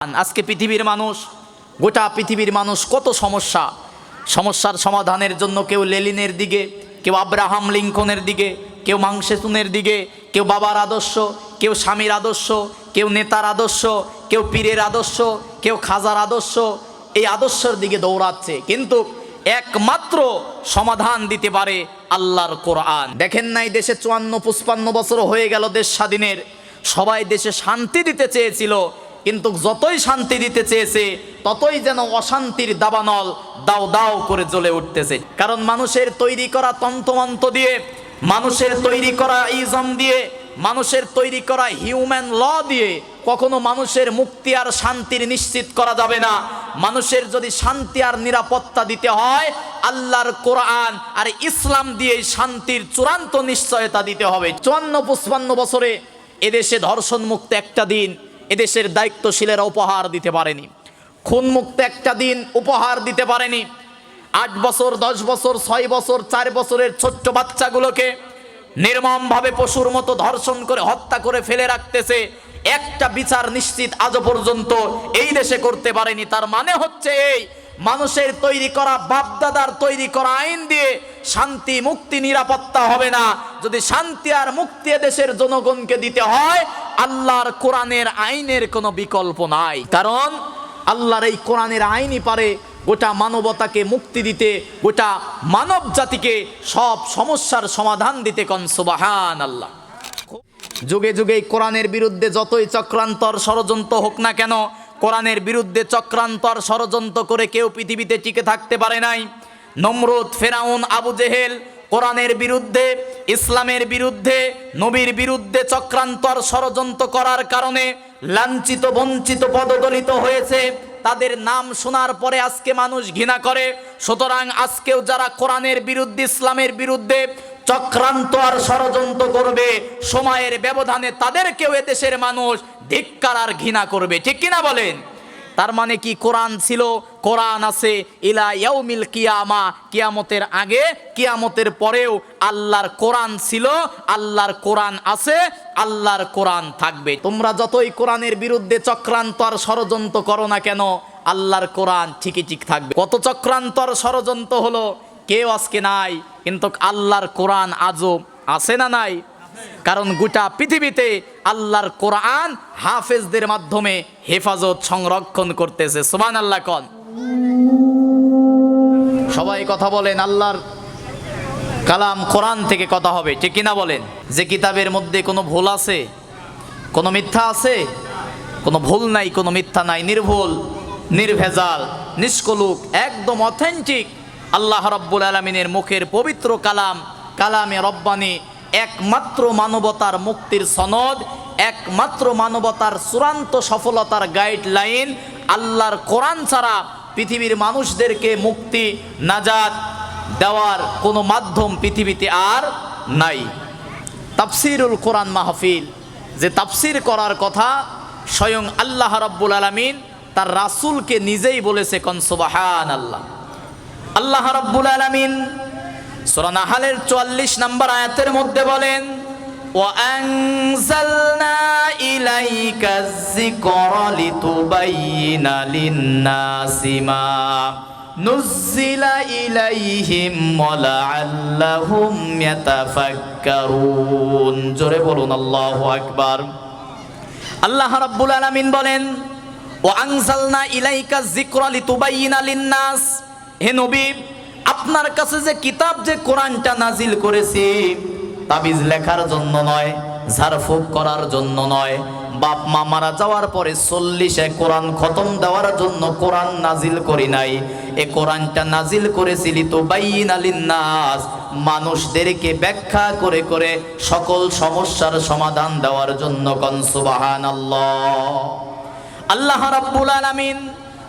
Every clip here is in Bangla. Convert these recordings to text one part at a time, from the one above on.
আজকে পৃথিবীর মানুষ, গোটা পৃথিবীর মানুষ কত সমস্যার সমাধানের জন্য কেউ লেনিনের দিকে, কেউ আব্রাহাম লিঙ্কনের দিকে, কেউ মাংসেতুনের দিকে, কেউ বাবার আদর্শ, কেউ স্বামীর আদর্শ, কেউ নেতার আদর্শ, কেউ পীরের আদর্শ, কেউ খাজার আদর্শ, এই আদর্শের দিকে দৌড়াচ্ছে। কিন্তু একমাত্র সমাধান দিতে পারে আল্লাহর কোরআন। দেখেন নাই, দেশে 54-55 বছর হয়ে গেল দেশ স্বাধীনের, সবাই দেশে শান্তি দিতে চেয়েছিল, কিন্তু যতই শান্তি দিতে চেয়েছে ততই যেন অশান্তির দাবানল দাও দাও করে জ্বলে উঠতেছে। কারণ মানুষের তৈরি করা তন্ত্রমন্ত্র দিয়ে, মানুষের তৈরি করা ইজম দিয়ে, মানুষের তৈরি করা হিউম্যান ল দিয়ে কখনো মানুষের মুক্তি আর শান্তির নিশ্চিত করা যাবে না। মানুষের যদি শান্তি আর নিরাপত্তা দিতে হয়, আল্লাহর কোরআন আর ইসলাম দিয়ে শান্তির চূড়ান্ত নিশ্চয়তা দিতে হবে। 54-55 বছরে এদেশে ধর্ষণ মুক্ত একটা দিন এদেশের দায়িত্বশীলেরা উপহার দিতে পারেনি, খুন মুক্ত একটা দিন উপহার দিতে পারেনি। 8 বছর, 10 বছর, 6 বছর, 4 বছরের ছোট্ট বাচ্চাগুলোকে নির্মমভাবে পশুর মতো ধর্ষণ করে হত্যা করে ফেলে রাখতেছে, একটা বিচার নিশ্চিত আজও পর্যন্ত এই দেশে করতে পারেনি। তার মানে হচ্ছে এই মানুষের তৈরি করা, বাপদাদার তৈরি করা আইন দিয়ে শান্তি, মুক্তি, নিরাপত্তা হবে না। যদি শান্তি আর মুক্তি দেশের জনগণকে দিতে হয়, আল্লাহর কোরআনের আইনের কোনো বিকল্প নাই। কারণ আল্লাহর এই কোরআনের আইনই পারে গোটা মানবতাকে মুক্তি দিতে, গোটা মানব জাতিকে সব সমস্যার সমাধান দিতে। কোন সুবহানাল্লাহ। যুগে যুগে কোরআনের বিরুদ্ধে যতই চক্রান্তর ষড়যন্ত্র হোক না কেন, কোরআনের বিরুদ্ধে চক্রান্তর ষড়যন্ত্র করে কেউ পৃথিবীতে টিকে থাকতে পারে নাই। নমরুদ, ফেরাউন, আবু জেহেল কোরআনের বিরুদ্ধে, ইসলামের বিরুদ্ধে, নবীর বিরুদ্ধে চক্রান্তর ষড়যন্ত্র করার কারণে লাঞ্ছিত, বঞ্চিত, পদদলিত হয়েছে। তাদের নাম শোনার পরে আজকে মানুষ ঘৃণা করে। সুতরাং আজকেও যারা কোরআনের বিরুদ্ধে, ইসলামের বিরুদ্ধে চক্রান্ত আর ষড়যন্ত্র করবে, সময়ের ব্যবধানে তাদেরকেও এদেশের মানুষ ধিক্কার আর ঘৃণা করবে। ঠিক কিনা বলেন? তার মানে কি কোরআন ছিল, কোরআন আছে ইলা ইয়াউমিল কিয়ামা, কিয়ামতের আগে, কিয়ামতের পরেও আল্লাহর কোরআন ছিল, আল্লাহর কোরআন আছে, আল্লাহর কোরআন থাকবে। তোমরা যতই কোরআনের বিরুদ্ধে চক্রান্ত আর ষড়যন্ত্র করো না কেন, আল্লাহর কোরআন ঠিকই ঠিক থাকবে। কত চক্রান্তর ষড়যন্ত্র হলো, কেউ আজকে নাই, কিন্তু আল্লাহর কোরআন আজও আছে না নাই? কারণ গোটা পৃথিবীতে আল্লাহর কোরআন হাফেজদের মাধ্যমে হেফাজত, সংরক্ষণ করতেছে। সুবহানাল্লাহ। কোন সবাই কথা বলেন, আল্লাহর কালাম কোরআন থেকে কথা হবে। ঠিক কিনা বলেন? যে কিতাবের মধ্যে কোনো ভুল আছে, কোনো মিথ্যা আছে? কোনো ভুল নাই, কোনো মিথ্যা নাই, নির্ভুল, নির্ভেজাল, নিষ্কলুক, একদম অথেন্টিক আল্লাহ রাব্বুল আলামিনের মুখের পবিত্র কালাম, কালামে রব্বানি, একমাত্র মানবতার মুক্তির সনদ, একমাত্র মানবতার চূড়ান্ত সফলতার গাইডলাইন। আল্লাহর কোরআন ছাড়া পৃথিবীর মানুষদেরকে মুক্তি, নাজাত দেওয়ার কোনো মাধ্যম পৃথিবীতে আর নাই। তাফসিরুল কোরআন মাহফিল, যে তাফসির করার কথা স্বয়ং আল্লাহ রাব্বুল আলামিন তার রাসূলকে নিজেই বলেছে। কোন সুবহানাল্লাহ। আল্লাহ রাব্বুল আলামিন সূরা নাহলের 44 নম্বর আয়াতের মধ্যে বলেন, ওয়া আনজালনা ইলাইকাজ যিকরা লিতুবাইয়িনা লিন-নাসি মা নুজ্জিলা ইলাইহিম ওয়া লাআল্লাহুম ইয়াতাফাক্কারুন। জোরে বলুন আল্লাহু আকবার। আল্লাহ রাব্বুল আলামিন বলেন, ওয়া আনজালনা ইলাইকাজ যিকরা লিতুবাইয়িনা লিন-নাস, হে নবী, আপনার কাছে যে কিতাব, যে কোরআনটা নাজিল করেছি, তাবিজ লেখার জন্য নয়, ঝাড়ফুঁক করার জন্য নয়, বাপ মা মারা যাওয়ার পরে 40 কোরআন খতম দেওয়ার জন্য কোরআন নাজিল করি নাই। এই কোরআনটা নাজিল করেছিলি তো বাইয়িনা লিন-নাস, মানুষদেরকে ব্যাখ্যা করে করে সকল সমস্যার সমাধান দেওয়ার জন্য। কোন সুবহানাল্লাহ। আল্লাহ রাব্বুল আলামিন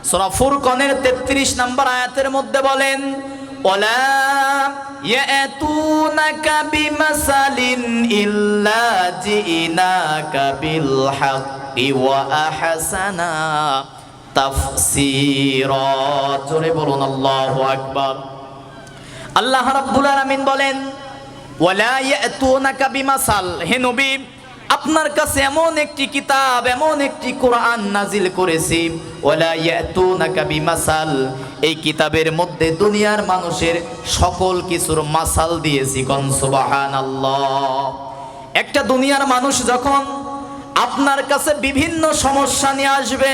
সূরা ফুরকানের 33 নম্বর আয়াতের মধ্যে বলেন, ওয়ালা ইয়াতুনাকা বিমাসালিন ইল্লা জিনাকা বিল হাক্কি ওয়া আহসানা তাফসীরা। জোরে বলুন আল্লাহু আকবার। আল্লাহ রাব্বুল আলামিন বলেন, ওয়ালা ইয়াতুনাকা বিমাসাল, হে নবী, আপনার কাছে এমন একটি কিতাব, এমন একটি কোরআন নাজিল করেছি, ওয়ালা ইয়াতুনাকা বিমাসাল, এই কিতাবের মধ্যে দুনিয়ার মানুষের সকল কিছুর মাসাল দিয়েছি। কোন সুবহানাল্লাহ। একটা দুনিয়ার মানুষ যখন আপনার কাছে বিভিন্ন সমস্যা নিয়ে আসবে,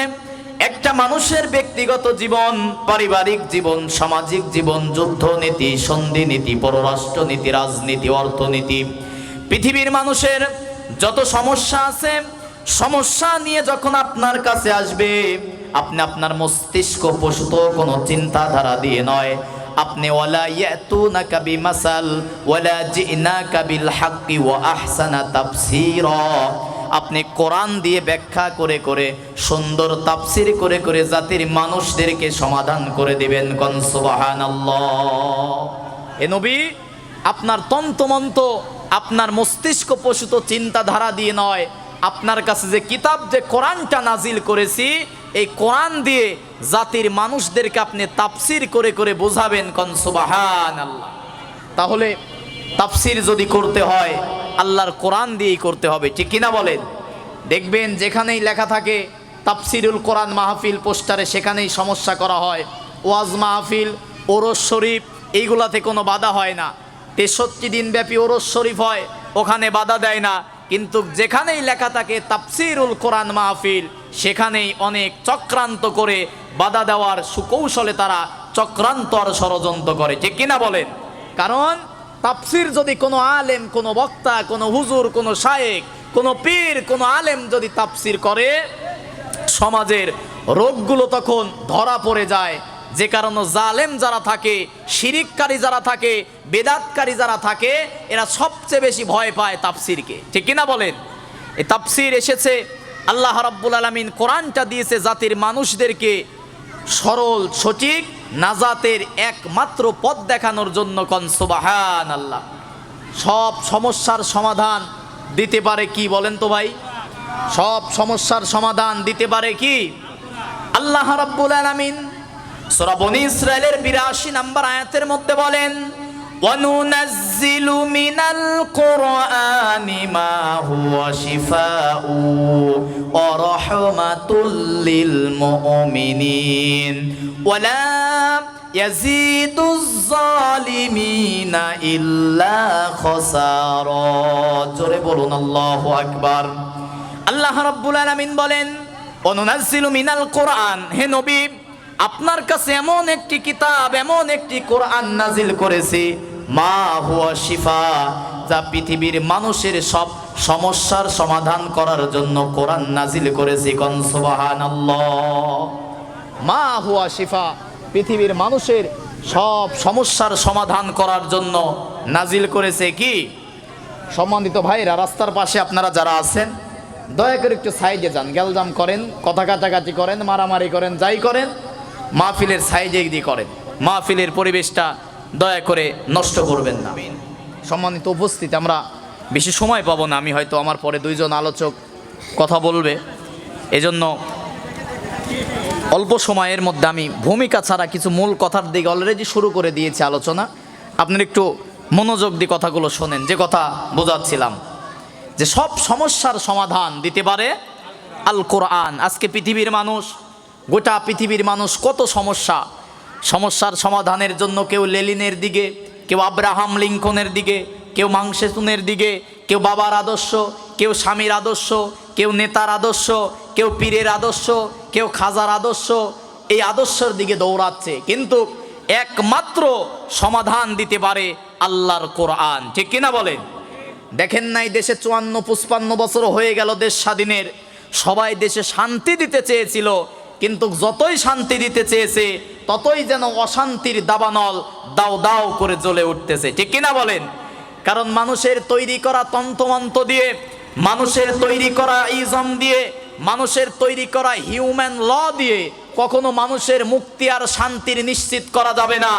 একটা মানুষের ব্যক্তিগত জীবন, পারিবারিক জীবন, সামাজিক জীবন, যুদ্ধনীতি, সন্ধিনীতি, পররাষ্ট্রনীতি, রাজনীতি, অর্থনীতি, পৃথিবীর মানুষের যত সমস্যা আছে, সমস্যা নিয়ে যখন আপনার কাছে আসবে, আপনি আপনার মস্তিষ্ক প্রসূত কোনো চিন্তাধারা দিয়ে নয়, আপনি ওয়ালা ইয়াতুনাকা বিমাসাল ওয়ালা জিনাকা বিল হাক্কি ওয়া আহসানা তাফসীরা, আপনি কোরআন দিয়ে ব্যাখ্যা করে করে, সুন্দর তাফসীর করে করে জাতির মানুষদেরকে সমাধান করে দিবেন। কোন সুবহানাল্লাহ। এ নবী আপনার তন্ত্রমন্ত্র, আপনার মস্তিষ্ক প্রসূত চিন্তাধারা দিয়ে নয়, আপনার কাছে যে কিতাব, যে কোরআনটা নাজিল করেছি, এই কোরআন দিয়ে জাতির মানুষদেরকে আপনি তাফসীর করে করে বোঝাবেন। কোন সুবহানাল্লাহ। তাহলে তাফসীর যদি করতে হয় আল্লাহর কোরআন দিয়েই করতে হবে, ঠিক কিনা বলেন? দেখবেন যেখানেই লেখা থাকে তাফসীরুল কোরআন মাহফিল পোস্টারে, সেখানেই সমস্যা করা হয়। ওয়াজ মাহফিল, ওরস শরীফ, এইগুলাতে কোনো বাধা হয় না। 63 দিন ব্যাপী ওরস শরীফ হয়, ওখানে বাধা দেয় না। কিন্তু যেখানেই লেখা থাকে তাফসীরুল কোরআন মাহফিল, সেখানেই অনেক চক্রান্ত করে বাধা দেওয়ার সুকৌশলে তারা চক্রান্ত আর ষড়যন্ত্র করে, ঠিক কিনা বলেন? কারণ তাফসীর যদি কোনো আলেম, কোনো বক্তা, কোনো হুজুর, কোনো শায়েখ, কোনো পীর, কোনো আলেম যদি তাফসীর করে, সমাজের রোগগুলো তখন ধরা পড়ে যায়। যে কারণে জালেম যারা থাকে, শিরিককারী যারা থাকে, বেদাতকারী যারা থাকে, এরা সবচেয়ে বেশি ভয় পায় তাফসীরকে, ঠিক কিনা বলেন? এই তাফসীর এসেছে, আল্লাহ রাব্বুল আলামিন কোরআনটা দিয়েছে জাতির মানুষদেরকে সরল সঠিক নাজাতের একমাত্র পথ দেখানোর জন্য। কোন সুবহানাল্লাহ। সব সমস্যার সমাধান দিতে পারে কি বলেন তো ভাই? সব সমস্যার সমাধান দিতে পারে কি? আল্লাহ রাব্বুল আলামিন সূরা বনী ইসরাঈলের 82 নম্বর আয়াতের মধ্যে বলেন, ওয়ানুনাজ্জিলু মিনাল কুরআনি মা হুয়া শিফাউ ওয়া রাহমাতুল লিল মুমিনিন ওয়ালা ইয়াজিদুজ জালিমিনা ইল্লা খাসারা। জোরে বলুন আল্লাহু আকবার। আল্লাহ রাব্বুল আলামিন বলেন, ওয়ানুনাজ্জিলু মিনাল কুরআন, হে নবী আপনার কাছে এমন একটি কিতাব, এমন একটি কোরআন নাজিল করেছি, মা হুয়া শিফা, যা পৃথিবীর মানুষের সব সমস্যার সমাধান করার জন্য কোরআন নাজিল করেছি। কোন সুবহানাল্লাহ। মা হুয়া শিফা, পৃথিবীর মানুষের সব সমস্যার সমাধান করার জন্য নাজিল করেছে কি? সম্মানিত ভাইরা, রাস্তার পাশে আপনারা যারা আছেন, দয়া করে একটু সাইডে যান। গ্যালজাম করেন, কথা কাটাকাটি করেন, মারামারি করেন, যাই করেন, মাহফিলের সাইডে দিয়ে করেন। মাহফিলের পরিবেশটা দয়া করে নষ্ট করবেন না। সম্মানিত উপস্থিতি, আমরা বেশি সময় পাবো না, আমি হয়তো আমার পরে দুইজন আলোচক কথা বলবে, এজন্য অল্প সময়ের মধ্যে আমি ভূমিকা ছাড়া কিছু মূল কথার দিকে অলরেডি শুরু করে দিয়েছি আলোচনা। আপনারা একটু মনোযোগ দিয়ে কথাগুলো শোনেন। যে কথা বোঝাচ্ছিলাম, যে সব সমস্যার সমাধান দিতে পারে আল কোরআন। আজকে পৃথিবীর মানুষ, গোটা পৃথিবীর মানুষ কত সমস্যার সমাধানের জন্য কেউ লেলিনের দিকে, কেউ আব্রাহাম লিঙ্কনের দিকে, কেউ মাংসেতুনের দিকে, কেউ বাবার আদর্শ, কেউ স্বামীর আদর্শ, কেউ নেতার আদর্শ, কেউ পীরের আদর্শ, কেউ খাজার আদর্শ, এই আদর্শের দিকে দৌড়াচ্ছে। কিন্তু একমাত্র সমাধান দিতে পারে আল্লাহর কোরআন, ঠিক কিনা বলেন? দেখেন নাই, দেশে 54-55 বছর হয়ে গেল দেশ স্বাধীনের, সবাই দেশে শান্তি দিতে চেয়েছিল, কিন্তু যতই শান্তি দিতে চেয়েছে ততই যেন অশান্তির দাবানল দাও দাও করে জ্বলে উঠতেছে, ঠিক কিনা বলেন? কারণ মানুষের তৈরি করা তন্ত্রমন্ত্র দিয়ে, মানুষের তৈরি করা ইজম দিয়ে, মানুষের তৈরি করা হিউম্যান ল দিয়ে কখনো মানুষের মুক্তি আর শান্তির নিশ্চিত করা যাবে না।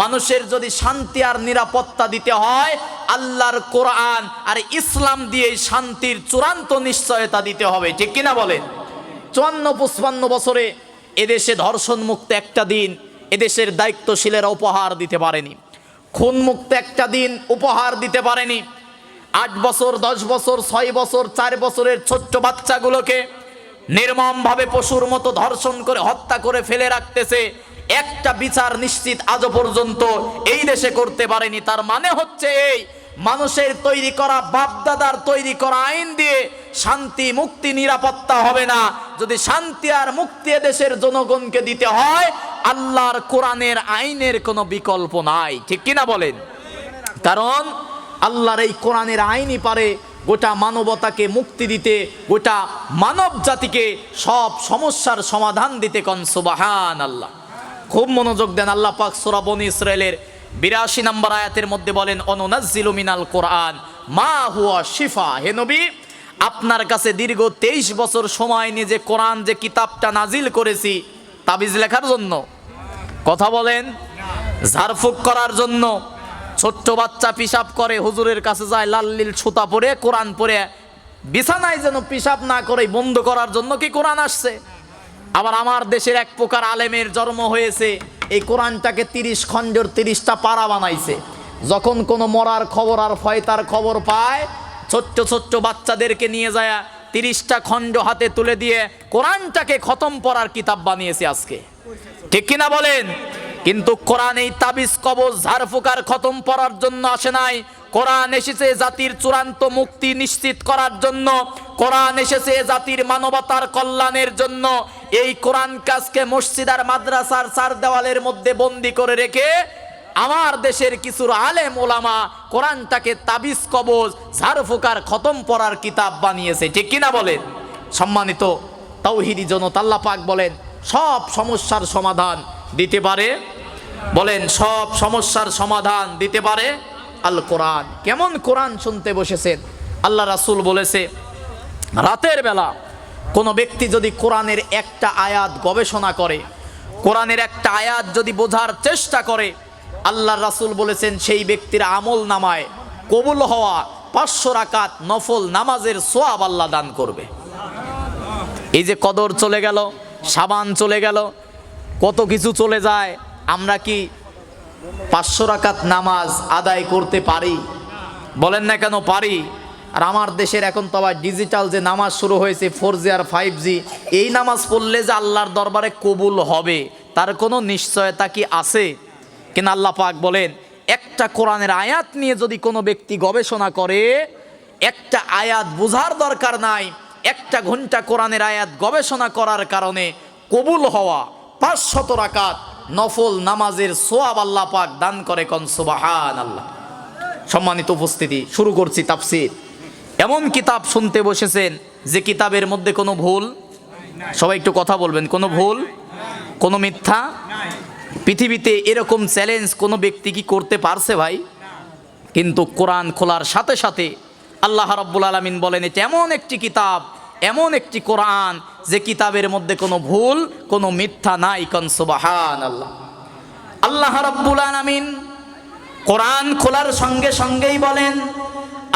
মানুষের যদি শান্তি আর নিরাপত্তা দিতে হয়, আল্লাহর কোরআন আর ইসলাম দিয়ে শান্তির চূড়ান্ত নিশ্চয়তা দিতে হবে, ঠিক কিনা বলেন? 54-55 বছরে এদেশে ধর্ষণ মুক্ত একটা দিন এদেশের দায়িত্বশীলেরা উপহার দিতে পারেনি, খুন মুক্ত একটা দিন উপহার দিতে পারেনি। 8 বছর 10 বছর 6 বছর 4 বছরের ছোট্ট বাচ্চাগুলোকে নির্মমভাবে পশুর মতো ধর্ষণ করে হত্যা করে ফেলে রাখতেছে। একটা বিচার নিশ্চিত আজও পর্যন্ত এই দেশে করতে পারেনি। তার মানে হচ্ছে এই মানুষের তৈরি করা বাপদাদার তৈরি করা আইন দিয়ে শান্তি মুক্তি নিরাপত্তা হবে না। যদি শান্তি আর মুক্তি দেশের জনগণকে দিতে হয়, আল্লাহর কোরআনের আইনের কোনো বিকল্প নাই। ঠিক কিনা বলেন? কারণ আল্লাহর এই কোরআনের আইনই পারে গোটা মানবতাকে মুক্তি দিতে, গোটা মানব জাতিকে সব সমস্যার সমাধান দিতে। কোন সুবহানাল্লাহ। খুব মনোযোগ দেন। আল্লাহ পাক সূরা বনী ইসরাঈলের 82 নম্বর আয়াতের মধ্যে বলেন, অনুনাজ্জিলু মিনাল কোরআন মা হুয়া শিফা। হে নবী, আপনার কাছে দীর্ঘ 23 বছর সময় নিয়ে যে কোরআন যে কিতাবটা নাজিল করেছি, তাবিজ লেখার জন্য? কথা বলেন। ঝাড়ফুঁক করার জন্য? ছোট্ট বাচ্চা পিশাব করে, হুজুরের কাছে যায় লাল নীল সুতা পরে কোরআন পরে বিছানায় যেন পিশাব না করে বন্ধ করার জন্য কি কোরআন আসছে? আবার আমার দেশের এক প্রকার আলেমের জন্ম হয়েছে, এই কোরআনটাকে 30 খণ্ডের 30টা পারা বানাইছে। যখন কোনো মরার খবর আর ফয়তার খবর পায়, ছোট্ট ছোট্ট বাচ্চাদেরকে নিয়ে যায় 30টা খণ্ড হাতে তুলে দিয়ে কোরআনটাকে খতম পড়ার কিতাব বানিয়েছে আজকে। ঠিক কিনা বলেন? কিন্তু কোরআন এই তাবিজ কবজ ঝাড়ফুঁকার খতম পড়ার জন্য আসে নাই। কোরআন এসেছে জাতির চূড়ান্ত মুক্তি নিশ্চিত করার জন্য। কোরআন এসেছে জাতির মানবতার কল্যাণের জন্য। এই কোরআন কাজকে মসজিদ আর মাদ্রাসার চার দেওয়ালের মধ্যে বন্দি করে রেখে আমার দেশের কিছু আলেম ওলামা কোরআনটাকে তাবিজ কবজ ঝাড়ফুঁকার খতম পড়ার কিতাব বানিয়েছে। ঠিক কিনা বলেন? সম্মানিত তাওহীদি জনতা, আল্লাহ পাক বলেন সব সমস্যার সমাধান দিতে পারে। বলেন সব সমস্যার সমাধান দিতে পারে আল কোরআন। কেমন কোরআন শুনতে বসেছেন? আল্লাহ রাসূল বলেছে, রাতের বেলা কোনো ব্যক্তি যদি কোরআনের একটা আয়াত গবেষণা করে, কোরআনের একটা আয়াত যদি বোঝার চেষ্টা করে, আল্লাহ রাসূল বলেছেন সেই ব্যক্তির আমল নামায় কবুল হওয়া 500 রাকাত নফল নামাজের সওয়াব আল্লাহ দান করবে। এই যে কদর চলে গেল, শাবান চলে গেল, কত কিছু চলে যায়, আমরা কি 500 রাকাত নামাজ আদায় করতে পারি? বলেন না কেন পারি? আর আমার দেশের এখন তো আবার ডিজিটাল যে নামাজ শুরু হয়েছে 4G আর 5G, এই নামাজ পড়লে যে আল্লাহর দরবারে কবুল হবে তার কোনো নিশ্চয়তা কি আছে? কিনা আল্লাহ পাক বলেন একটা কোরআনের আয়াত নিয়ে যদি কোনো ব্যক্তি গবেষণা করে, একটা আয়াত বোঝার দরকার নাই, 1 ঘন্টা কোরআনের আয়াত গবেষণা করার কারণে কবুল হওয়া 500 রাকাত নফল নামাজের সওয়াব আল্লাহ পাক দান করে। কোন সুবহানাল্লাহ। সম্মানিত উপস্থিতি, শুরু করছি তাফসীর। এমন কিতাব শুনতে বসেছেন যে কিতাবের মধ্যে কোনো ভুল, সবাই একটু কথা বলবেন, কোনো ভুল, কোনো মিথ্যা? পৃথিবীতে এরকম চ্যালেঞ্জ কোনো ব্যক্তি কি করতে পারছে ভাই? কিন্তু কোরআন খোলার সাথে সাথে আল্লাহ রাব্বুল আলামিন বলেন এটা এমন একটি কিতাব, এমন একটি কোরআন যে কিতাবের মধ্যে কোনো ভুল, কোনো মিথ্যা নাই। কোন সুবহানাল্লাহ। আল্লাহ রাব্বুল আলামিন কোরআন খোলার সঙ্গে সঙ্গেই বলেন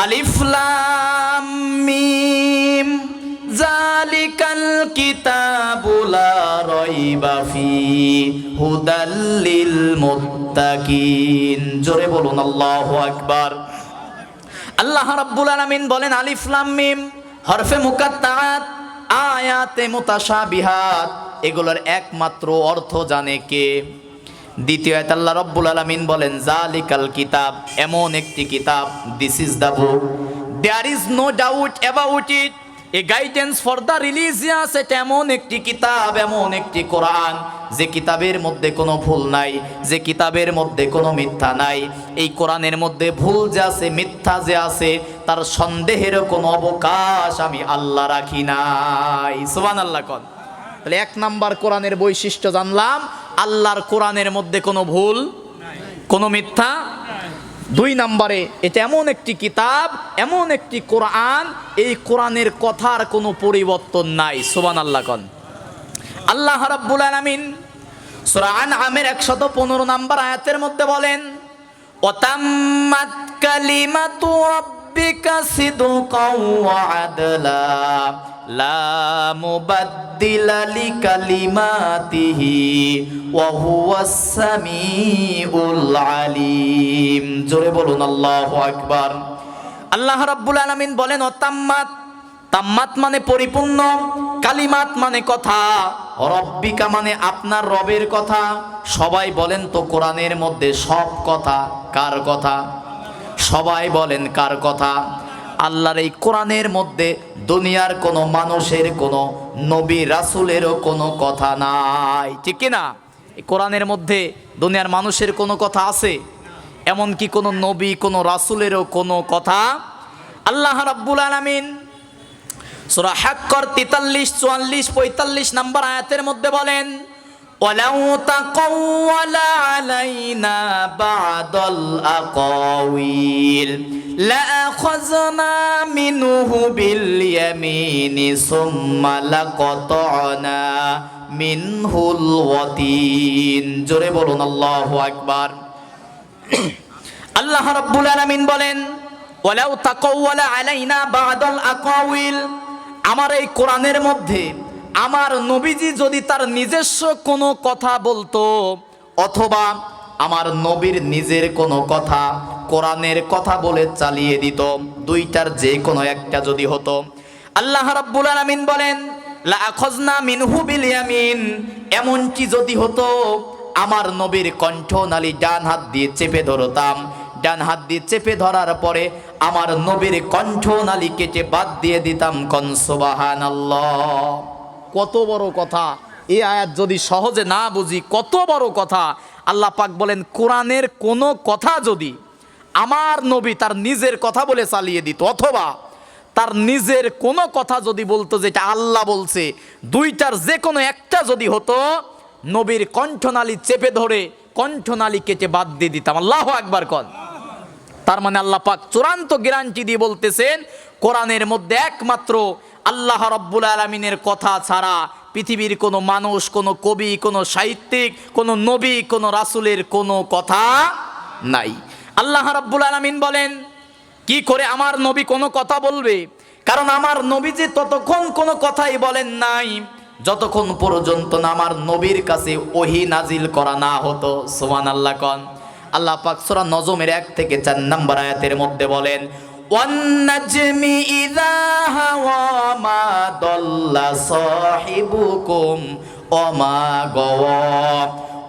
আলিফ লাম মিম যালিকাল কিতাবু লা রাইবা ফি হুদাল লিল মুত্তাকিন। জোরে বলুন আল্লাহু আকবার। আল্লাহ রাব্বুল আলামিন বলেন আলিফ লাম মিম হরফে মুকাত্তাআত, আয়াতে মুতাশাবিহাত, এগুলোর একমাত্র অর্থ জানে কে? দ্বিতীয় আয়াত আল্লাহ রাব্বুল আলামিন বলেন জালিকাল কিতাব, এমন একটি কিতাব, this is the book, there is no doubt about it, a guidance for the religious. এটা এমন একটি কিতাব, এমন একটি কোরআন যে কিতাবের মধ্যে কোনো ভুল নাই, যে কিতাবের মধ্যে কোনো মিথ্যা নাই। এই কোরআনের মধ্যে ভুল যে আছে, মিথ্যা যে আছে, তার সন্দেহের কোনো অবকাশ আমি আল্লাহ রাখি নাই। সুবহানাল্লাহ। কোন তাহলে 1 নাম্বার কোরআনের বৈশিষ্ট্য জানলাম, আল্লাহর কোরআনের মধ্যে কোনো ভুল, কোনো মিথ্যা। 2 নম্বরে এটা এমন একটি কিতাব, এমন একটি কোরআন, এই কোরআনের কথার কোনো পরিবর্তন নাই। সুবহানাল্লাহ। কোন আল্লাহ রাব্বুল আলামিন সূরা আনআমের 115 নম্বর আয়াতের মধ্যে বলেন ওয়াতাম্মাত কালিমাতু রাব্বিকা সিদকাও ওয়া আদলা লা মুবাদ্দিলা লিকালিমাতিহি ওয়া হুয়াস সামিউল আলিম। জোরে বলুন আল্লাহু আকবার। আল্লাহ রাব্বুল আলামিন বলেন অতাম্মাত, তাম্মাত মানে পরিপূর্ণ, কালিমাত মানে কথা, রব্বিকা মানে আপনার রবের কথা। সবাই বলেন তো কোরআনের মধ্যে সব কথা কার কথা? সবাই বলেন কার কথা? আল্লাহর এই কোরআনের মধ্যে দুনিয়ার কোনো মানুষের, কোনো নবী রাসূলেরও কোনো কথা নাই, ঠিক কি না? এই কোরআনের মধ্যে দুনিয়ার মানুষের কোনো কথা আছে? এমনকি কোনো নবী, কোনো রাসূলেরও কোনো কথা? আল্লাহ রাব্বুল আলামিন সূরা হাক্কর 43, 44, 45 নম্বর আয়াতের মধ্যে বলেন ওয়ালাউ তাকাওয়ালা আলাইনা বা'দাল আকাওয়িল লাআখাযনা মিনহু বিল ইয়ামিনি সুম্মা লাকাতা'না মিনহুল ওয়াতিন। জোরে বলুন আল্লাহু আকবার। আল্লাহ রাব্বুল আলামিন বলেন ওয়ালাউ তাকাওয়ালা আলাইনা বা'দাল আকাওয়িল, আমার এই কোরআনের মধ্যে আমার নবীজি যদি তার নিজস্ব কোনো কথা বলতো, অথবা আমার নবীর নিজের কোনো কথা কোরআনের কথা বলে চালিয়ে দিত, দুইটার যে কোনো একটা যদি হতো, আল্লাহ রাব্বুল আলামিন বলেন লাআখাযনা মিনহু বিল ইয়ামিন, এমনকি যদি হতো আমার নবীর কণ্ঠনালী ডান হাত দিয়ে চেপে ধরতাম, ডান হাত দিয়ে চেপে ধরার পরে আমার নবীর কণ্ঠনালী কেটে বাদ দিয়ে দিতাম। কোন সুবহানাল্লাহ। কত বড় কথা! এই আয়াত যদি সহজে না বুঝি, কত বড় কথা! আল্লাহ পাক বলেন কোরআনের কোনো কথা যদি আমার নবী তার নিজের কথা বলে চালিয়ে দিত, অথবা তার নিজের কোনো কথা যদি বলতো যেটা আল্লাহ বলছে, দুইটার যে কোনো একটা যদি হতো, নবীর কণ্ঠনালী চেপে ধরে কণ্ঠনালী কেটে বাদ দিয়ে দিতাম। আল্লাহু আকবার কন। তার মানে আল্লাহ পাক চূড়ান্ত গ্যারান্টি দিয়ে বলতেছেন কোরআনের মধ্যে একমাত্র আল্লাহ রাব্বুল আলামিনের কথা ছাড়া পৃথিবীর কোনো মানুষ, কোনো কবি, কোনো সাহিত্যিক, কোনো নবী, কোনো রাসূলের কোনো কথা নাই। আল্লাহ রাব্বুল আলামিন বলেন কি করে আমার নবী কোনো কথা বলবে? কারণ আমার নবী যে ততক্ষণ কোনো কথাই বলেন নাই যতক্ষণ পর্যন্ত না আমার নবীর কাছে ওহী নাজিল করা না হতো। সুবহানাল্লাহ কন। আল্লাহ পাক সূরা নজমের 1 থেকে 4 নম্বর আয়াতের মধ্যে বলেন ওয়ান নাজমি ইযা হাওয়া মা দাল্লা সাহিবুকুম ওয়া মা গাওয়া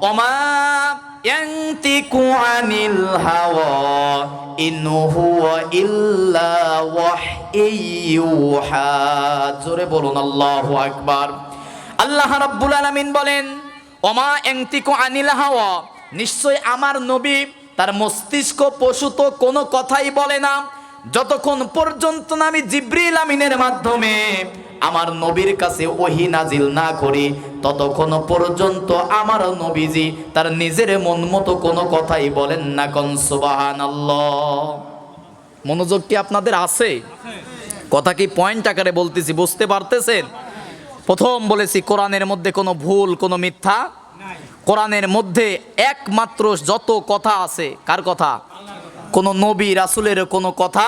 ওয়া মা ইয়ানতিকু আনিল হাওয়া ইন হুয়া ইল্লা ওয়াহয়ুহা। জোরে বলুন আল্লাহু আকবার। আল্লাহ রাব্বুল আলামিন বলেন ওয়া মা ইয়ানতিকু আনিল হাওয়া, নিশ্চয় আমার নবী তার মস্তিষ্ক প্রসূত কোনো কথাই বলে না যতক্ষণ পর্যন্ত না আমি জিবরিল আমিনের মাধ্যমে আমার নবীর কাছে ওহী নাজিল না করি, ততক্ষণ পর্যন্ত আমার নবীজি তার নিজের মন মতো কোনো কথাই বলেন না। কোন সুবহানাল্লাহ। মনোযোগ কি আপনাদের আছে? কথা কি পয়েন্ট আকারে বলতেছি, বুঝতে পারতেছেন? প্রথম বলেছি কোরআনের মধ্যে কোনো ভুল, কোনো মিথ্যা কোরআনের মধ্যে একমাত্র যত কথা আছে কার কথা? কোনো নবী রাসূলের কোনো কথা।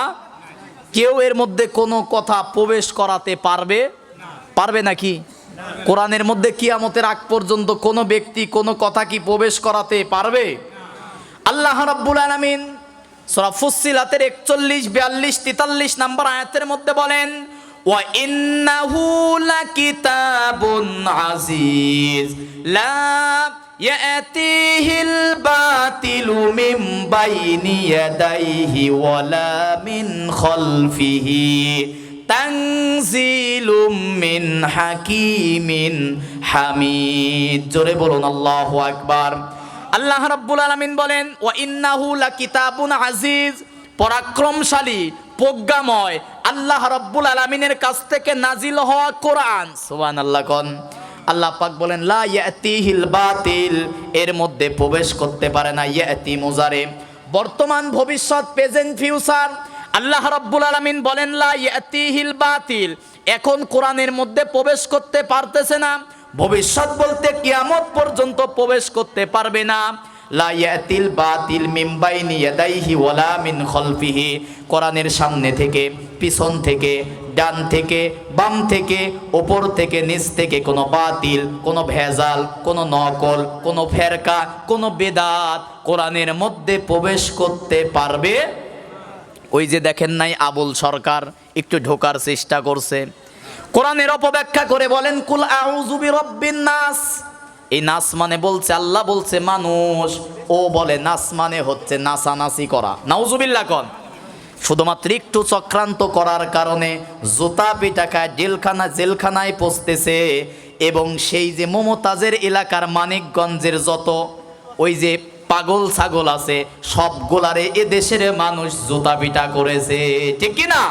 কেউ এর মধ্যে কোনো কথা প্রবেশ করাতে পারবে নাকি? কোরআনের মধ্যে কিয়ামতের আগ পর্যন্ত কোনো ব্যক্তি কোনো কথা কি প্রবেশ করাতে পারবে? আল্লাহ রাব্বুল আলামিন সূরা ফুসসিলাতের 41, 42, 43 নম্বর আয়াতের মধ্যে বলেন ওয়া ইন্নাহু লাকিতাবুন আজিজ লা ইয়াতিহিল বাতিলু মিন বাইনি ইয়াদাইহি ওয়ালা মিন খালফিহি তানজিলুম মিন হাকিমিন হামিদ। জোরে বলুন আল্লাহু আকবার। আল্লাহ রাব্বুল আলামিন বলেন ওয়া ইন্নাহু লাকিতাবুন আজিজ, পরাক্রমশালী, প্রজ্ঞাময় আল্লাহ রাব্বুল আলামিনের কাছ থেকে নাজিল হওয়া কোরআন। সুবহানাল্লাহ কোন। আল্লাহ পাক বলেন লা ইয়াতিহিল বাতিল, এর মধ্যে প্রবেশ করতে পারে না। ইয়াতি মুজারে, বর্তমান, ভবিষ্যৎ, প্রেজেন্ট, ফিউচার। আল্লাহ রাব্বুল আলামিন বলেন লা ইয়াতিহিল বাতিল, এখন কোরআনের মধ্যে প্রবেশ করতে পারতেছে না। ভবিষ্যৎ বলতে কিয়ামত পর্যন্ত প্রবেশ করতে পারবে না। লা ইয়াতিল বাতিল মিন বাইনি ইয়াদাইহি ওয়ালা মিন খালফিহি, কোরআনের সামনে থেকে, পিছন থেকে, ডান থেকে, বাম থেকে, উপর থেকে, নিচ থেকে কোনো বাতিল, কোনো ভেজাল, কোনো নকল, কোনো ফেরকা, কোনো বেদাত কোরআনের মধ্যে প্রবেশ করতে ওই যে দেখেন নাই আবুল সরকার একটু ঢোকার চেষ্টা করছে, কোরআনের অপব্যাখ্যা করে বলেন কুল আউযু বিরাব্বিন নাস। এই নাস মানে বলছে আল্লাহ বলছে মানুষ, ও বলে নাস মানে হচ্ছে নাসানাসি করা। নাউজুবিল্লাহ কন। শুধুমাত্র একটু চক্রান্ত করার কারণে জুতা পিটা খায়, জেলখানায় পৌঁছতেছে। এবং সেই যে মমতাজের এলাকার মানিকগঞ্জের যত ওই যে পাগল ছাগল আছে সবগুলারে এ দেশের মানুষ জুতা পিটা করেছে, ঠিক কি না?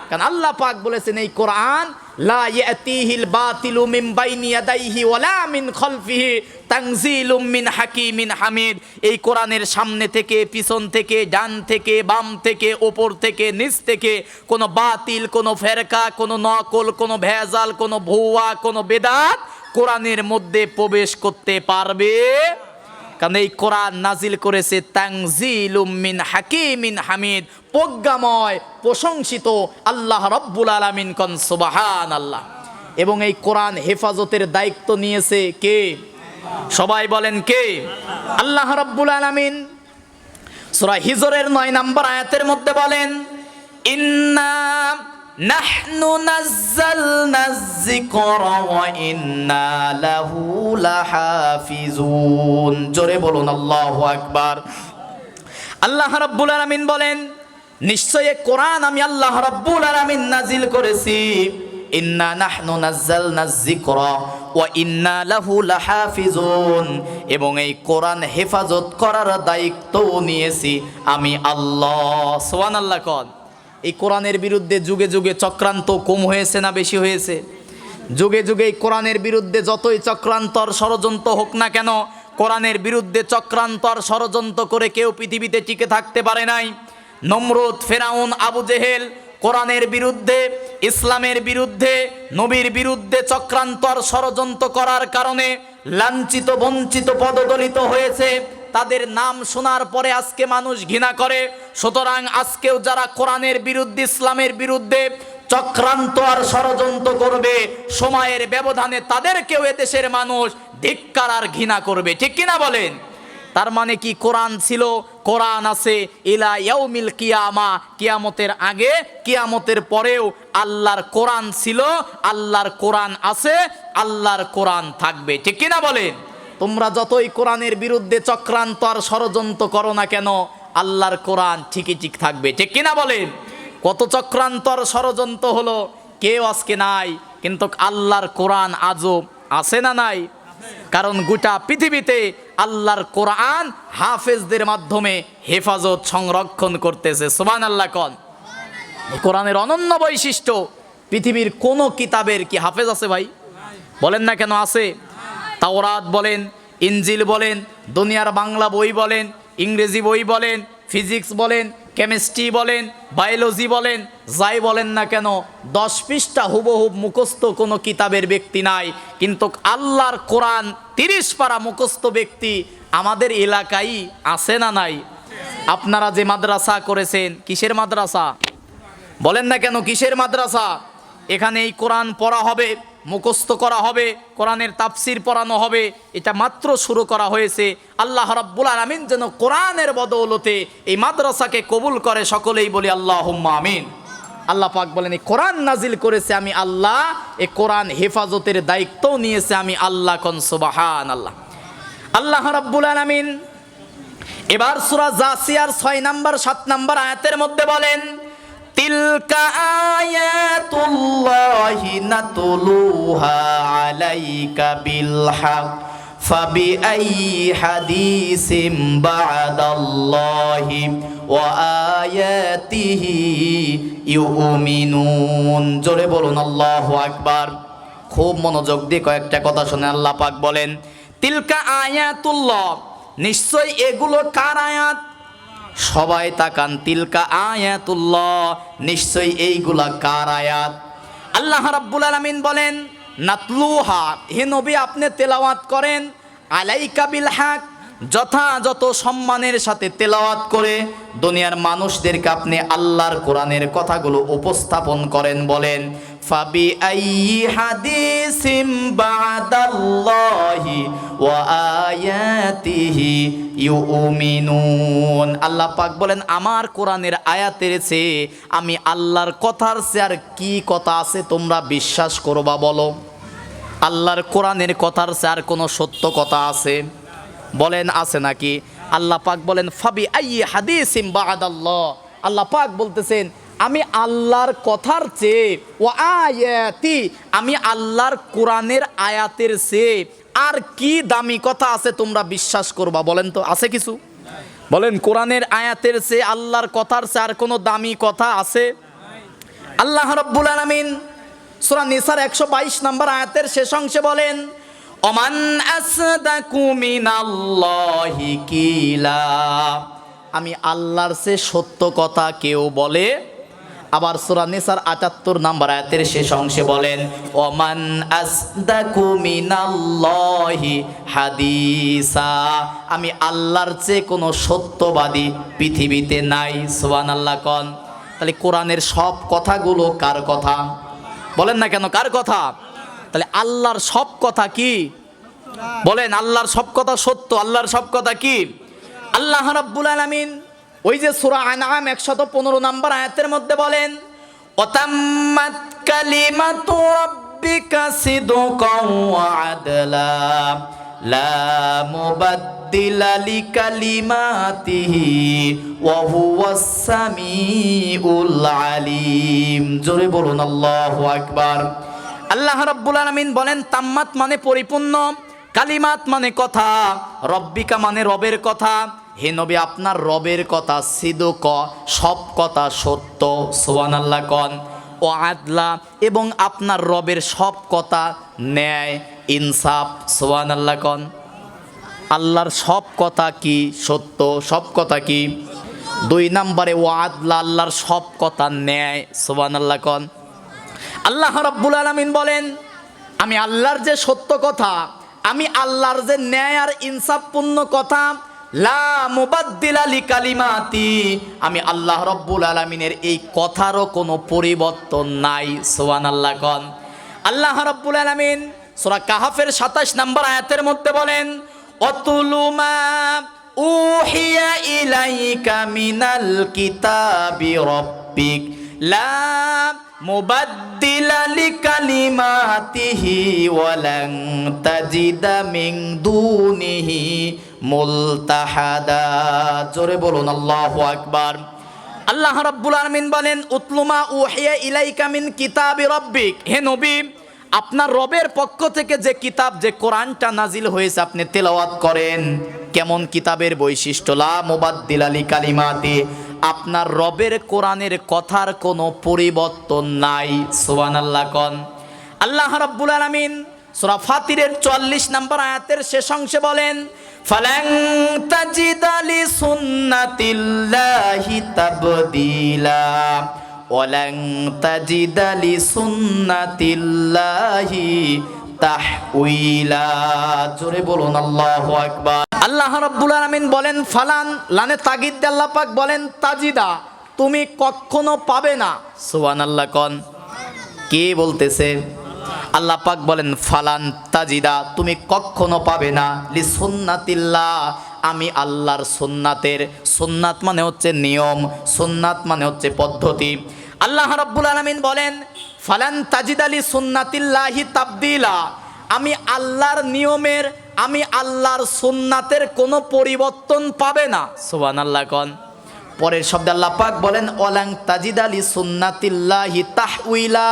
কারণ আল্লাহ পাক বলেছেন এই কোরআন লা ইয়াতিহিল বাতিলু মিন বাইনি ইয়াদাইহি ওয়ালা মিন খালফিহি তানজিলুম মিন হাকিমিন হামিদ। এই কোরআনের সামনে থেকে, পিছন থেকে, ডান থেকে, বাম থেকে, ওপর থেকে, নিচ থেকে কোনো বাতিল, কোনো ফেরকা, কোনো নকল, কোনো ভেজাল, কোনো ভুয়া, কোনো বেদাত কোরআনের মধ্যে প্রবেশ করতে পারবে। কারণ এই কোরআন নাজিল করেছে তানজিলুম মিন হাকিমিন হামিদ, প্রজ্ঞাময় প্রশংসিত আল্লাহ রাব্বুল আলামিন। কোন সুবহানাল্লাহ। এবং এই কোরআন হেফাজতের দায়িত্ব নিয়েছে কে? সবাই বলেন কে? আল্লাহ রাব্বুল আলামিন সূরা হিজরের 9 নম্বর আয়াতের মধ্যে বলেন ইন্না নাহনু নাযালনায যিকরা ওয়া ইন্না লাহু লাহাফিজুন। জোরে বলুন আল্লাহু আকবার। আল্লাহ রাব্বুল আলামিন বলেন নিশ্চয়ই কোরআন আমি আল্লাহ রাব্বুল আলামিন নাজিল করেছি। ইন্না নাহনু নাযালনায যিকরা ওয়া ইন্না লাহু লাহাফিজুন। এবং এই কোরআন হেফাজত করার দায়িত্ব নিয়েছি আমি আল্লাহ। সুবহানাল্লাহ কোন। এই কোরআনের বিরুদ্ধে যুগে যুগে চক্রান্ত কম হয়েছে না বেশি হয়েছে? যুগে যুগে এই কোরআনের বিরুদ্ধে যতই চক্রান্তর ষড়যন্ত্র হোক না কেন, কোরআনের বিরুদ্ধে চক্রান্তর ষড়যন্ত্র করে কেউ পৃথিবীতে টিকে থাকতে পারে নাই। নমরুদ, ফেরাউন, আবু জেহেল কোরআনের বিরুদ্ধে, ইসলামের বিরুদ্ধে, নবীর বিরুদ্ধে চক্রান্তর ষড়যন্ত্র করার কারণে লাঞ্ছিত, বঞ্চিত, পদদলিত হয়েছে। তাদের নাম শোনার পরে আজকে মানুষ ঘৃণা করে। সুতরাং আজকেও যারা কোরআনের বিরুদ্ধে, ইসলামের বিরুদ্ধে চক্রান্ত আর ষড়যন্ত্র করবে, সময়ের ব্যবধানে তাদেরকেও এদেশের মানুষ ধিক্কার আর ঘৃণা করবে, ঠিক কিনা বলেন? তার মানে কি কোরআন ছিল, কোরআন আছে ইলা ইয়াউমিল কিয়ামা, কিয়ামতের আগে, কিয়ামতের পরেও আল্লাহর কোরআন ছিল, আল্লাহর কোরআন আছে, আল্লাহর কোরআন থাকবে, ঠিক কিনা বলেন? তোমরা যতই কোরআনের বিরুদ্ধে চক্রান্ত আর ষড়যন্ত্র করো না কেন, আল্লাহর কোরআন ঠিকই ঠিক থাকবে, ঠিক কিনা বলেন? কত চক্রান্ত আর ষড়যন্ত্র হলো, কেউ আজকে নাই, কিন্তু আল্লাহর কোরআন আজও আছে না নাই? কারণ গোটা পৃথিবীতে আল্লাহর কোরআন হাফেজদের মাধ্যমে হেফাজত সংরক্ষণ করতেছে। সুবহানাল্লাহ কোন। কোরআনের অনন্য বৈশিষ্ট্য, পৃথিবীর কোন কিতাবের কি হাফেজ আছে ভাই? বলেন না কেন আছে? তাওরাত বলেন, ইনজিল বলেন, দুনিয়ার বাংলা বই বলেন, ইংরেজি বই বলেন, ফিজিক্স বলেন, কেমিস্ট্রি বলেন, বায়োলজি বলেন, যাই বলেন না কেন 10 পৃষ্ঠা হুবহুব মুখস্থ কোনো কিতাবের ব্যক্তি নাই। কিন্তু আল্লাহর কোরআন 30 পারা মুখস্থ ব্যক্তি আমাদের এলাকায় আছে না নাই? আপনারা যে মাদ্রাসা করেছেন, কিসের মাদ্রাসা? বলেন না কেন কিসের মাদ্রাসা? এখানে এই কোরআন পড়া হবে, মুখস্থ করা হবে, কোরআনের তাফসির পড়ানো হবে। এটা মাত্র শুরু করা হয়েছে। আল্লাহ রাব্বুল আলামিন যেন কোরআনের বদৌলতে এই মাদ্রাসাকে কবুল করে, সকলেই বলি আল্লাহুম্মা আমিন। আল্লাহ পাক বলেন এই কোরআন নাজিল করেছে আমি আল্লাহ, এই কোরআন হেফাজতের দায়িত্ব নিয়েছে আমি আল্লাহ। কোন সুবহানাল্লাহ। আল্লাহ রাব্বুল আলামিন এবার সূরা জাসিয়ার 6 নম্বর 7 নম্বর আয়াতের মধ্যে বলেন তিলকা আয়াতুল্লাহি নাতলুহা আলাইকা বিল হক ফাবিআইয়ি হাদিসিম বা'দাল্লাহি ওয়া আয়াতিহি ইউমিনুন। জোরে বলুন আল্লাহু আকবার। খুব মনোযোগ দিয়ে কয়েকটা কথা শুনে আল্লাহ পাক বলেন তিলকা আয়াতুল্লাহ, নিশ্চয় এগুলো কার আয়াত? সবাই তাকান, তিলকা আয়াতুল্লাহ, নিশ্চয়ই এইগুলা কার আয়াত? আল্লাহ রাব্বুল আলামিন বলেন নাতলুহা, হে নবী আপনি তেলাওয়াত করেন, আলাইকা বিল হক, যথাযথ সম্মানের সাথে তেলাওয়াত করে দুনিয়ার মানুষদেরকে আপনি আল্লাহর কোরআনের কথাগুলো উপস্থাপন করেন। বলেন ফাবিআইয়ি হাদিসিম বা'দাল্লাহি ওয়া আয়াতিহি ইউমিনুন। আল্লাহ পাক বলেন আমার কোরআনের আয়াতের চেয়ে আমি আল্লাহর কথার চেয়ে আর কি কথা আছে তোমরা বিশ্বাস করবা বলো? আল্লাহর কোরআনের কথার চেয়ে আর কোনো সত্য কথা আছে? বলেন আছে নাকি? আল্লাহ পাক বলেন ফাবি আইয়ি হাদিসিম বা'দাল্লাহ। আল্লাহ পাক বলতেছেন আমি আল্লাহর কথার চেয়ে ও আয়াতি, আমি আল্লাহর কোরআনের আয়াতের চেয়ে আর কি দামি কথা আছে তোমরা বিশ্বাস করবা? বলেন তো আছে কিছু? বলেন কোরআনের আয়াতের চেয়ে আল্লাহর কথার চেয়ে আর কোনো দামি কথা আছে? আল্লাহ রাব্বুল আলামিন সূরা নিসার 122 নম্বর আয়াতের শেষ অংশে বলেন ওমান আসদাকু মিনাল্লাহি কিলা, আমি আল্লাহর চেয়ে সত্য কথা কেউ বলে? আবার সূরা নিসার 78 নম্বর আয়াতের শেষ অংশে বলেন ওমান আসদাকু মিনাল্লাহি হাদিসা, আমি আল্লাহর চেয়ে কোনো সত্যবাদী পৃথিবীতে নাই। সুবহানাল্লাহ কোন। তাহলে কোরআনের সব কথাগুলো কার কথা? বলেন না কেন কার কথা? তাহলে আল্লাহর সব কথা কি? বলেন আল্লাহর সব কথা সত্য, আল্লাহর সব কথা কি? আল্লাহ রাব্বুল আলামিন ওই যে সূরা আনআম 115 নম্বর আয়াতের মধ্যে বলেন ওয়াতাম্মাত কালিমাতু রাব্বিকা সিদকাও ওয়া আদলা লা মুবাদ্দিলা লিকালিমাতিহি ওয়া হুয়াস সামিউল আলিম। জোরে বলুন আল্লাহু আকবার। আল্লাহ রাব্বুল আলামিন বলেন তাম্মাত মানে পরিপূর্ণ, কালিমাত মানে কথা, রব্বিকা মানে রবের কথা। হে নবী আপনার রবের কথা সিদক সব কথা সত্য। সুবহানাল্লাহ কোন। ও আদলা এবং আপনার রবের সব কথা ন্যায় ইনসাফ। সুবহানাল্লাহ কোন। আল্লাহর সব কথা কি সত্য, সব কথা কি? 2 নম্বরে ও আদলা, আল্লাহর সব কথা ন্যায়। সুবহানাল্লাহ কোন। আল্লাহ রাব্বুল আলামিন বলেন আমি আল্লাহর যে সত্য কথা, আমি আল্লাহর যে ন্যায় আর ইনসাফপূর্ণ কথা, লা মুবাদ্দিলা লিকালিমাতি, আমি আল্লাহ রাব্বুল আলামিনের এই কথারও কোনো পরিবর্তন নাই। সুবহানাল্লাহ কোন। আল্লাহ রাব্বুল আলামিন সূরা কাহফের 27 নম্বর আয়াতের মধ্যে বলেন অতুলু মা উহিয়া ইলাইকা মিনাল কিতাবি রাব্বিক লা মুবাদ্দিলা লিকালিমাতিহি ওয়া লান তাজিদা মিন দুনিহি মুলতাহাদা। জোরে বলুন আল্লাহু আকবার। আল্লাহ রাব্বুল আলামিন বলেন উতলুমা উহিয়া ইলাইকা মিন কিতাবি রাব্বিক, হে নবী আপনার রবের পক্ষ থেকে যে কিতাব যে কোরআনটা নাজিল হয়েছে আপনি তেলাওয়াত করেন। কেমন কিতাবের বৈশিষ্ট্য? লা মুবাদ্দিলা লিকালিমাতি, আপনার রবের কোরআনের কথার কোনো পরিবর্তন নাই। সুবহানাল্লাহ কোন। আল্লাহ রাব্বুল আলামিন সূরা ফাতিরের 44 নম্বর আয়াতের শেষ অংশে বলেন ফালান তাজিদা লিসুন্নাতিল্লাহি তাবদীলা ওয়ালান তাজিদা লিসুন্নাতিল্লাহি তাহউইলা। জোরে বলুন আল্লাহু আকবার। আল্লাহ রাব্বুল আলামিন বলেন ফালান, লানে তাগিদ দিয়ে আল্লাহ পাক বলেন তাজিদা, তুমি কখনো পাবে না। সুবহানাল্লাহ কোন। কে বলতেছে? আল্লাহ পাক বলেন ফালান তাজিদা, তুমি কখনো পাবে না লিসুন্নাতিল্লাহ, আমি আল্লাহর সুন্নাতের, সুন্নাত মানে হচ্ছে নিয়ম, সুন্নাত মানে হচ্ছে পদ্ধতি। আল্লাহ রাব্বুল আলামিন বলেন ফালান তাজিদা লিসুন্নাতিল্লাহি তাবদীলা, আমি আল্লাহর নিয়মের, আমি আল্লাহর সুন্নাতের কোনো পরিবর্তন পাবে না। সুবহানাল্লাহ কোন। পরের শব্দে আল্লাহ পাক বলেন ওয়ালান তাজিদা লিসুন্নাতিল্লাহি তাহউইলা,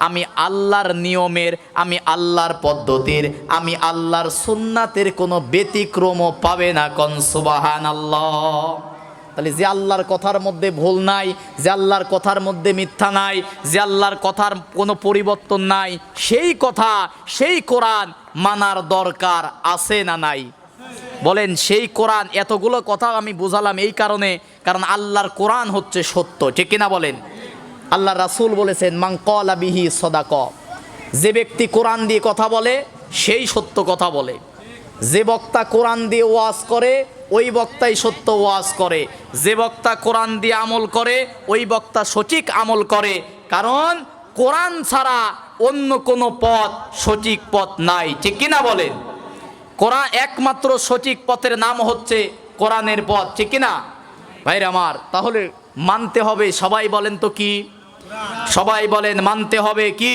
আমি আল্লাহর নিয়মের, আমি আল্লাহর পদ্ধতির, আমি আল্লাহর সুন্নাতের কোনো ব্যতিক্রমও পাবে না। কোন সুবহানাল্লাহ। তাহলে যে আল্লাহর কথার মধ্যে ভুল নাই, যে আল্লাহর কথার মধ্যে মিথ্যা নাই, যে আল্লাহর কথার কোনো পরিবর্তন নাই, সেই কথা সেই কোরআন মানার দরকার আছে না নাই? বলেন সেই কোরআন। এতগুলো কথা আমি বুঝালাম এই কারণে, কারণ আল্লাহর কোরআন হচ্ছে সত্য, ঠিক কিনা বলেন? আল্লাহ রাসূল বলেছেন মান ক্বালা বিহি সাদাক, যে ব্যক্তি কোরআন দিয়ে কথা বলে সেই সত্য কথা বলে। যে বক্তা কোরআন দিয়ে ওয়াজ করে ওই বক্তাই সত্য ওয়াজ করে, যে বক্তা কোরআন দিয়ে আমল করে ওই বক্তা সঠিক আমল করে, কারণ কোরআন ছাড়া অন্য কোনো পথ সঠিক পথ নাই, ঠিক কিনা বলেন? কোরআন একমাত্র সঠিক পথের নাম হচ্ছে কোরআনের পথ, ঠিক কিনা ভাইরা আমার? তাহলে মানতে হবে, সবাই বলেন তো কি? সবাই বলেন মানতে হবে কি?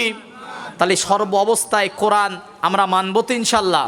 তাহলে সর্ব অবস্থায় কোরআন আমরা মানব তো ইনশাল্লাহ।